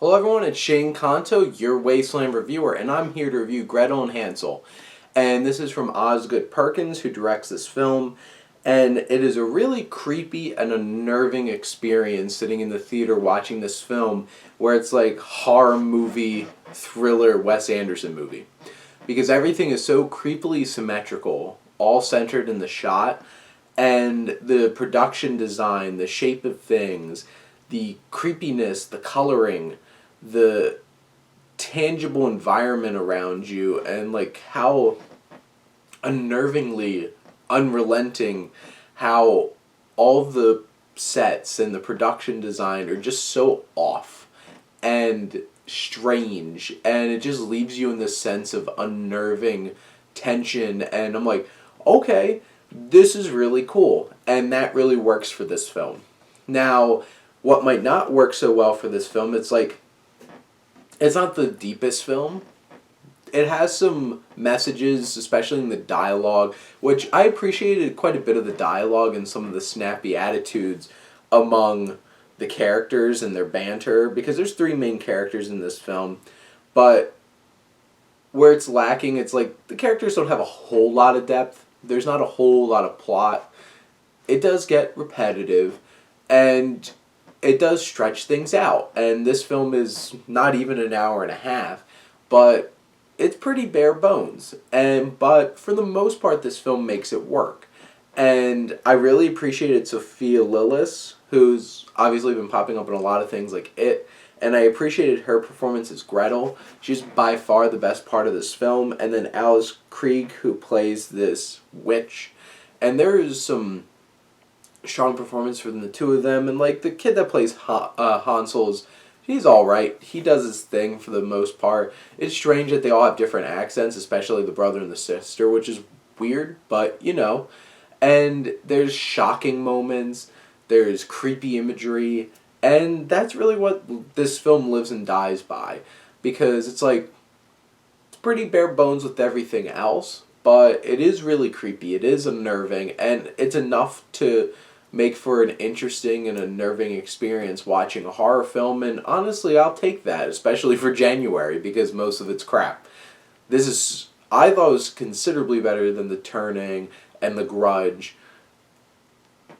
Hello everyone, it's Shane Kanto, your Wasteland reviewer, and I'm here to review Gretel and Hansel. And this is from Osgood Perkins, who directs this film, and it is a really creepy and unnerving experience sitting in the theater watching this film, where it's like horror movie, thriller, Wes Anderson movie. Because everything is so creepily symmetrical, all centered in the shot, and the production design, the shape of things, the creepiness, the coloring, the tangible environment around you, and like how unnervingly unrelenting how all the sets and the production design are just so off and strange, and it just leaves you in this sense of unnerving tension. And I'm like, okay, this is really cool, and that really works for this film. Now, what might not work so well for this film, it's not the deepest film. It has some messages, especially in the dialogue, which I appreciated quite a bit of the dialogue and some of the snappy attitudes among the characters and their banter, because there's three main characters in this film, but where it's lacking, it's like the characters don't have a whole lot of depth. There's not a whole lot of plot. It does get repetitive, and it does stretch things out. And this film is not even an hour and a half, but it's pretty bare bones. But for the most part, this film makes it work. And I really appreciated Sophia Lillis, who's obviously been popping up in a lot of things like It, and I appreciated her performance as Gretel. She's by far the best part of this film. And then Alice Krieg, who plays this witch. And there is some strong performance from the two of them, and like the kid that plays Hansel's, he's alright. He does his thing for the most part. It's strange that they all have different accents, especially the brother and the sister, which is weird, but you know. And there's shocking moments, there's creepy imagery, and that's really what this film lives and dies by, because it's like, it's pretty bare bones with everything else, but it is really creepy, it is unnerving, and it's enough to make for an interesting and unnerving experience watching a horror film. And honestly, I'll take that, especially for January, because most of it's crap. I thought it was considerably better than The Turning and The Grudge.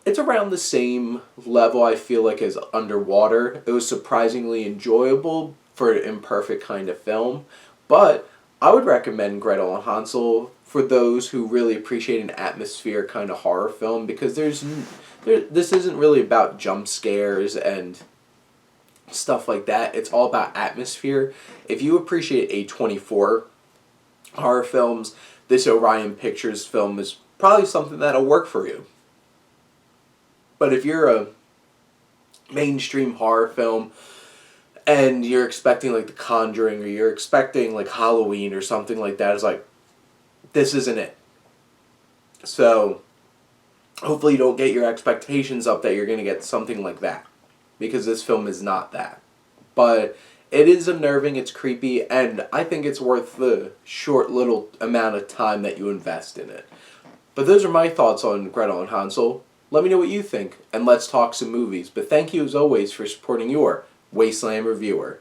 It's around the same level, I feel like, as Underwater. It was surprisingly enjoyable for an imperfect kind of film, but I would recommend Gretel and Hansel for those who really appreciate an atmosphere kind of horror film, because this isn't really about jump scares and stuff like that. It's all about atmosphere. If you appreciate A24 horror films, this Orion Pictures film is probably something that'll work for you. But if you're a mainstream horror film and you're expecting like The Conjuring, or you're expecting like Halloween or something like that, it's like, this isn't it. So hopefully you don't get your expectations up that you're going to get something like that, because this film is not that. But it is unnerving, it's creepy, and I think it's worth the short little amount of time that you invest in it. But those are my thoughts on Gretel and Hansel. Let me know what you think, and let's talk some movies. But thank you as always for supporting your Wasteland reviewer.